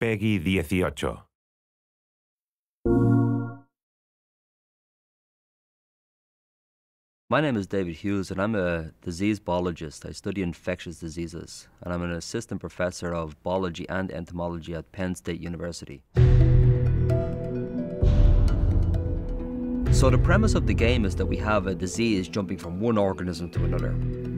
Peggy 18. My name is David Hughes and I'm a disease biologist. I study infectious diseases and I'm an assistant professor of biology and entomology at Penn State University. So the premise of the game is that we have a disease jumping from one organism to another.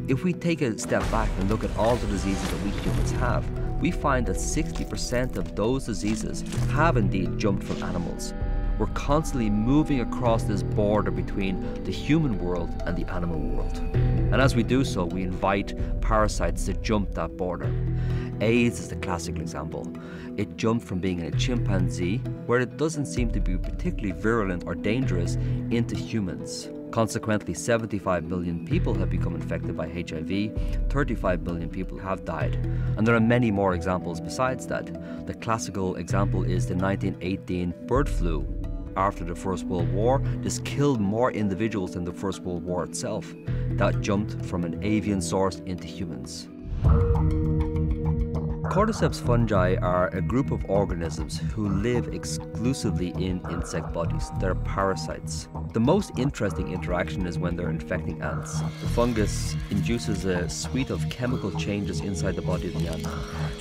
If we take a step back and look at all the diseases that we humans have, we find that 60% of those diseases have indeed jumped from animals. We're constantly moving across this border between the human world and the animal world. And as we do so, we invite parasites to jump that border. AIDS is the classic example. It jumped from being in a chimpanzee, where it doesn't seem to be particularly virulent or dangerous, into humans. Consequently, 75 million people have become infected by HIV, 35 million people have died. And there are many more examples besides that. The classical example is the 1918 bird flu. After the First World War, this killed more individuals than the First World War itself. That jumped from an avian source into humans. Cordyceps fungi are a group of organisms who live exclusively in insect bodies. They're parasites. The most interesting interaction is when they're infecting ants. The fungus induces a suite of chemical changes inside the body of the ant,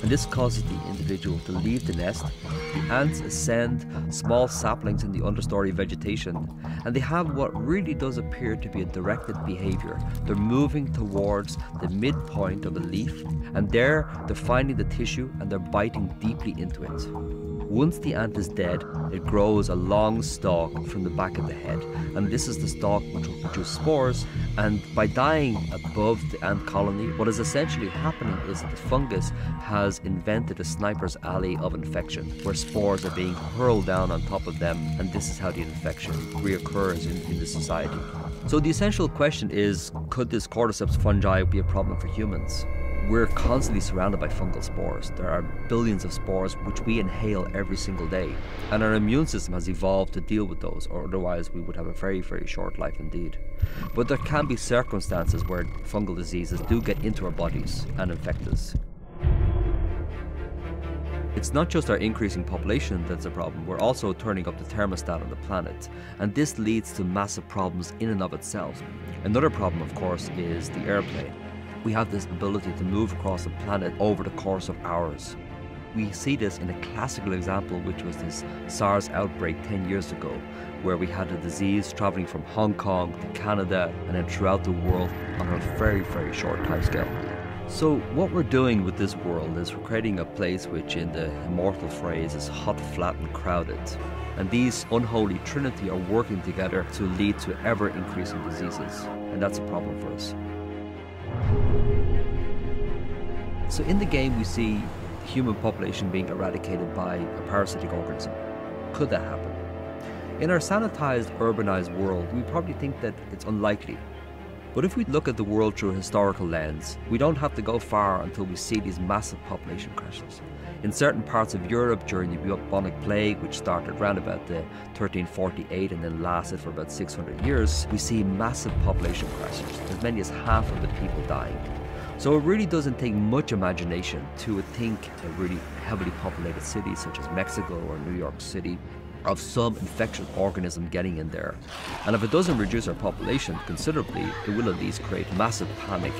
and this causes the individual to leave the nest. The ants ascend small saplings in the understory vegetation, and they have what really does appear to be a directed behavior. They're moving towards the midpoint of a leaf, and there they're finding the tissue and they're biting deeply into it. Once the ant is dead, it grows a long stalk from the back of the head, and this is the stalk which will produce spores. And by dying above the ant colony, what is essentially happening is that the fungus has invented a sniper's alley of infection, where spores are being hurled down on top of them, and this is how the infection reoccurs in the society. So the essential question is, could this cordyceps fungi be a problem for humans? We're constantly surrounded by fungal spores. There are billions of spores which we inhale every single day. And our immune system has evolved to deal with those, or otherwise we would have a very, very short life indeed. But there can be circumstances where fungal diseases do get into our bodies and infect us. It's not just our increasing population that's a problem, we're also turning up the thermostat on the planet. And this leads to massive problems in and of itself. Another problem, of course, is the airplane. We have this ability to move across the planet over the course of hours. We see this in a classical example, which was this SARS outbreak 10 years ago, where we had a disease traveling from Hong Kong to Canada and then throughout the world on a very, very short timescale. So what we're doing with this world is we're creating a place which in the immortal phrase is hot, flat and crowded. And these unholy trinity are working together to lead to ever-increasing diseases. And that's a problem for us. So in the game we see the human population being eradicated by a parasitic organism. Could that happen? In our sanitized, urbanized world, we probably think that it's unlikely. But if we look at the world through a historical lens, we don't have to go far until we see these massive population crashes. In certain parts of Europe during the bubonic plague, which started around about the 1348 and then lasted for about 600 years, we see massive population crashes, as many as half of the people dying. So it really doesn't take much imagination to think a really heavily populated city such as Mexico or New York City of some infectious organism getting in there. And if it doesn't reduce our population considerably, it will at least create massive panic.